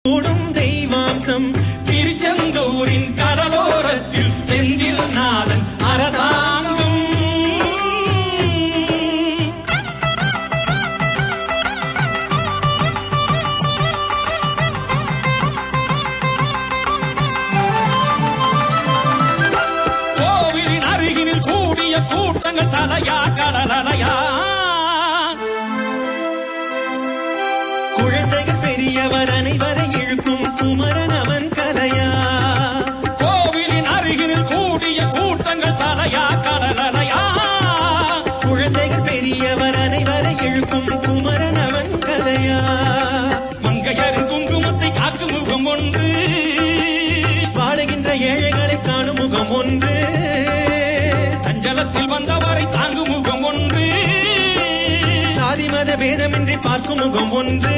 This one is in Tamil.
கூடும் தெய்வாம்சம் திருச்செந்தூரின் கடலோரத்தில் செந்தில் நாதன் அரசாங்கம். கோவிலின் அருகினில் கூடிய கூட்டங்கள் தலையா கடலையா, குழந்தைகள் பெரியவர் அனைவரை இழுக்கும் குமரன் அவன் கலையா. கோவிலின் அருகினில் கூடிய கூட்டங்கள் தலையா கடலையா, குழந்தைகள் பெரியவர் அனைவரை இழுக்கும் குமரன் அவன் கலையா. மங்கையரின் குங்குமத்தை காக்கும் முகம் ஒன்று, வாழுகின்ற ஏழைகளை காணும் முகம் ஒன்று, சஞ்சலத்தில் வந்தவரை தாங்கும் முகம் ஒன்று, சாதி மத பேதமின்றி பார்க்கும் முகம் ஒன்று.